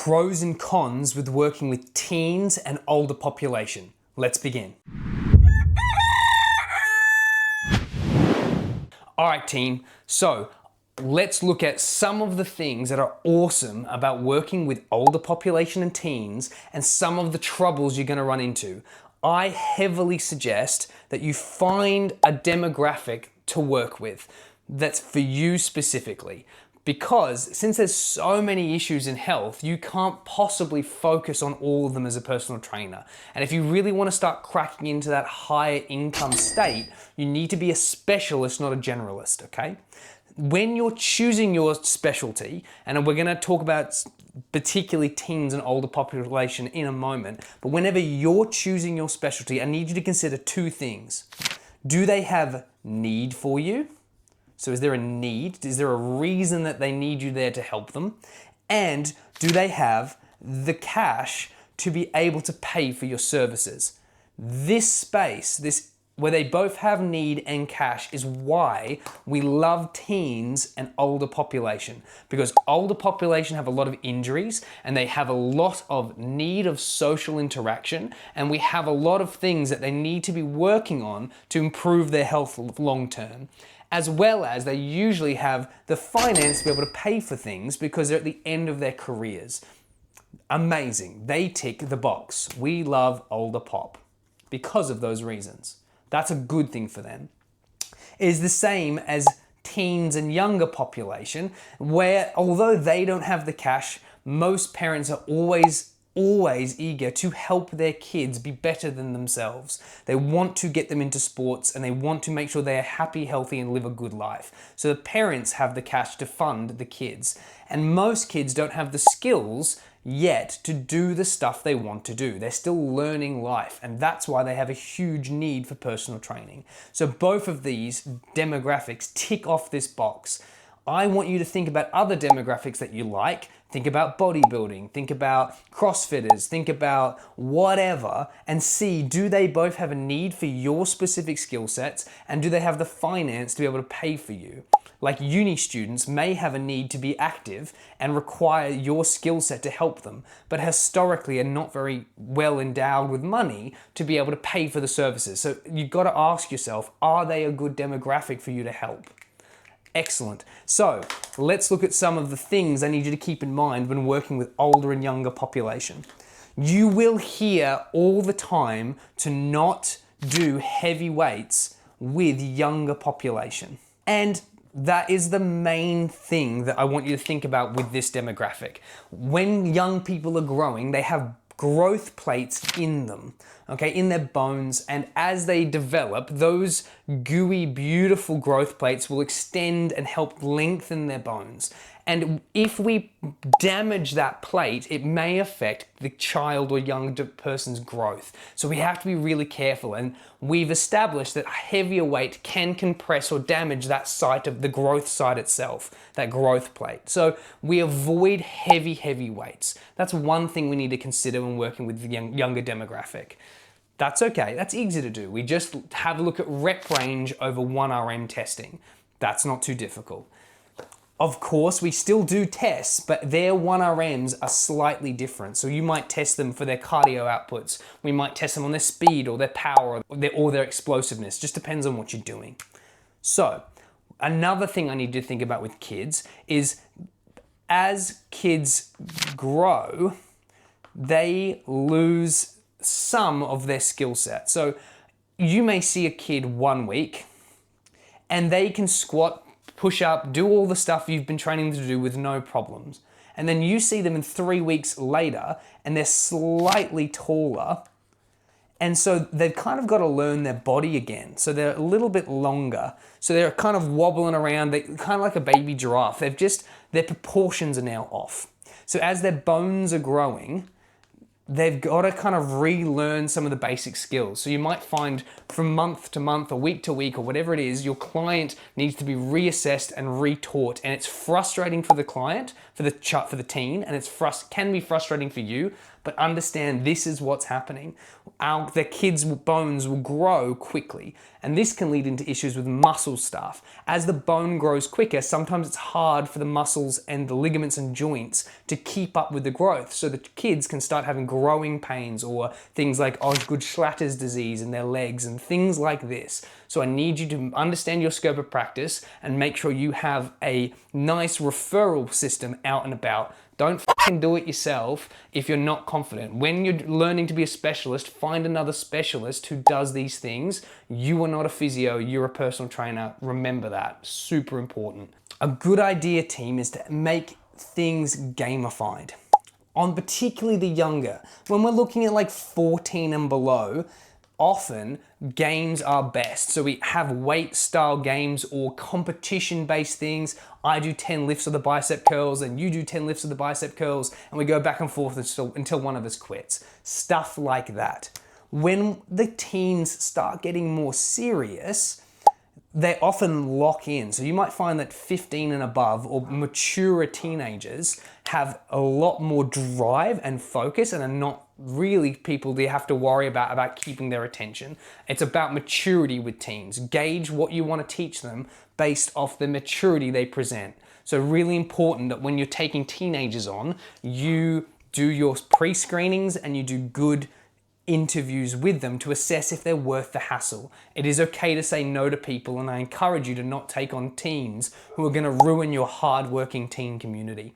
Pros and cons with working with teens and older population. Let's begin. All right, team. So let's look at some of the things that are awesome about working with older population and teens and some of the troubles you're going to run into. I heavily suggest that you find a demographic to work with that's for you specifically. Because since there's so many issues in health, you can't possibly focus on all of them as a personal trainer. And if you really want to start cracking into that higher income state, you need to be a specialist, not a generalist, okay? When you're choosing your specialty, and we're going to talk about particularly teens and older population in a moment, but whenever you're choosing your specialty, I need you to consider two things. Do they have need for you? So is there a need? Is there a reason that they need you there to help them? And do they have the cash to be able to pay for your services? This space, where they both have need and cash, is why we love teens and older population. Because older population have a lot of injuries and they have a lot of need of social interaction, and we have a lot of things that they need to be working on to improve their health long term. As well as they usually have the finance to be able to pay for things because they're at the end of their careers. Amazing. They tick the box. We love older pop because of those reasons. That's a good thing for them. It is the same as teens and younger population, where although they don't have the cash, most parents are always eager to help their kids be better than themselves. They want to get them into sports and they want to make sure they are happy, healthy, and live a good life. So the parents have the cash to fund the kids. And most kids don't have the skills yet to do the stuff they want to do. They're still learning life, and that's why they have a huge need for personal training. So both of these demographics tick off this box. I want you to think about other demographics that you like. Think about bodybuilding, think about CrossFitters, think about whatever, and see, do they both have a need for your specific skill sets, and do they have the finance to be able to pay for you? Like uni students may have a need to be active and require your skill set to help them, but historically are not very well endowed with money to be able to pay for the services. So you've got to ask yourself, are they a good demographic for you to help? Excellent. So let's look at some of the things I need you to keep in mind when working with older and younger population. You will hear all the time to not do heavy weights with younger population. And that is the main thing that I want you to think about with this demographic. When young people are growing, they have growth plates in them, okay, in their bones, and as they develop, those gooey, beautiful growth plates will extend and help lengthen their bones. And if we damage that plate, it may affect the child or young person's growth. So we have to be really careful, and we've established that a heavier weight can compress or damage that site of the growth site itself, that growth plate. So we avoid heavy weights. That's one thing we need to consider when working with the younger demographic. That's okay, that's easy to do. We just have a look at rep range over 1RM testing. That's not too difficult. Of course, we still do tests, but their 1RMs are slightly different. So you might test them for their cardio outputs. We might test them on their speed or their power or their explosiveness. Just depends on what you're doing. So another thing I need you to think about with kids is as kids grow, they lose some of their skill set. So you may see a kid 1 week and they can squat, push up, do all the stuff you've been training them to do with no problems. And then you see them in 3 weeks later and they're slightly taller. And so they've kind of got to learn their body again. So they're a little bit longer. So they're kind of wobbling around. They're kind of like a baby giraffe. Their proportions are now off. So as their bones are growing, they've got to kind of relearn some of the basic skills. So you might find from month to month or week to week or whatever it is, your client needs to be reassessed and retaught. And it's frustrating for the client, for the teen, and can be frustrating for you, but understand this is what's happening. The kids' bones will grow quickly, and this can lead into issues with muscle stuff. As the bone grows quicker, sometimes it's hard for the muscles and the ligaments and joints to keep up with the growth. So the kids can start having growing pains or things like Osgood-Schlatter's disease in their legs and things like this. So I need you to understand your scope of practice and make sure you have a nice referral system out and about. Don't fucking do it yourself if you're not confident. When you're learning to be a specialist, find another specialist who does these things. You are not a physio, you're a personal trainer. Remember that, super important. A good idea, team, is to make things gamified. On particularly the younger. When we're looking at like 14 and below, often games are best. So we have weight style games or competition based things. I do 10 lifts of the bicep curls and you do 10 lifts of the bicep curls, and we go back and forth until one of us quits. Stuff like that. When the teens start getting more serious, they often lock in. So you might find that 15 and above or mature teenagers have a lot more drive and focus and are not really people they have to worry about keeping their attention. It's about maturity with teens. Gauge what you want to teach them based off the maturity they present. So really important that when you're taking teenagers on, you do your pre-screenings and you do good interviews with them to assess if they're worth the hassle. It is okay to say no to people, and I encourage you to not take on teens who are going to ruin your hard-working teen community.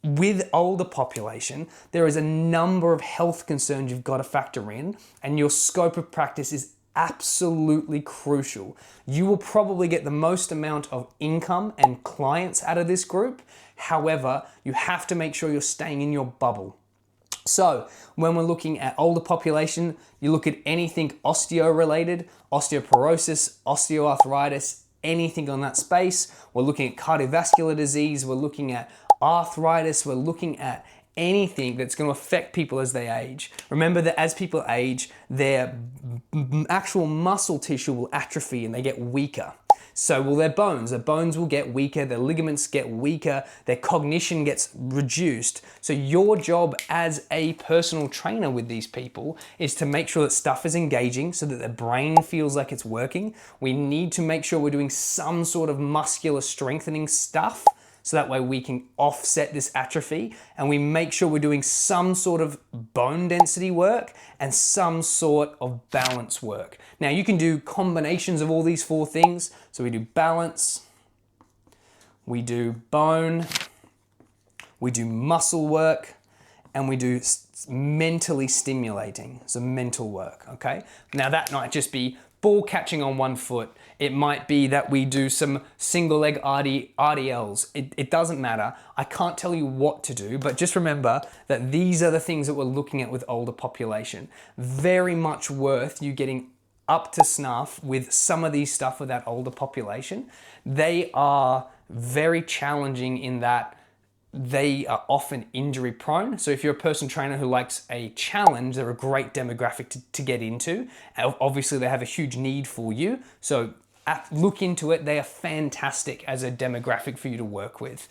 With older population, there is a number of health concerns you've got to factor in, and your scope of practice is absolutely crucial. You will probably get the most amount of income and clients out of this group. However, you have to make sure you're staying in your bubble. So when we're looking at older population, you look at anything osteo-related, osteoporosis, osteoarthritis, anything on that space. We're looking at cardiovascular disease, we're looking at arthritis, we're looking at anything that's going to affect people as they age. Remember that as people age, their actual muscle tissue will atrophy and they get weaker. So will their bones. Their bones will get weaker, their ligaments get weaker, their cognition gets reduced. So your job as a personal trainer with these people is to make sure that stuff is engaging so that their brain feels like it's working. We need to make sure we're doing some sort of muscular strengthening stuff so that way we can offset this atrophy, and we make sure we're doing some sort of bone density work and some sort of balance work. Now you can do combinations of all these four things. So we do balance, we do bone, we do muscle work, and we do mentally stimulating, so mental work, okay? Now that might just be ball catching on one foot. It might be that we do some single leg RDLs. It doesn't matter. I can't tell you what to do, but just remember that these are the things that we're looking at with older population. Very much worth you getting up to snuff with some of these stuff with that older population. They are very challenging in that they are often injury prone. So if you're a personal trainer who likes a challenge, they're a great demographic to get into. Obviously they have a huge need for you. So look into it. They are fantastic as a demographic for you to work with.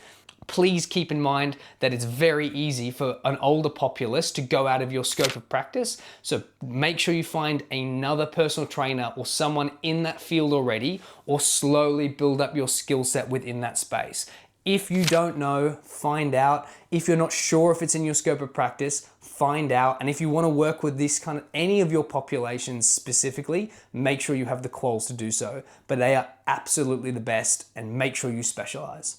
Please keep in mind that it's very easy for an older populace to go out of your scope of practice. So make sure you find another personal trainer or someone in that field already, or slowly build up your skill set within that space. If you don't know, find out. If you're not sure if it's in your scope of practice, find out. And if you want to work with this kind of any of your populations specifically, make sure you have the quals to do so. But they are absolutely the best, and make sure you specialize.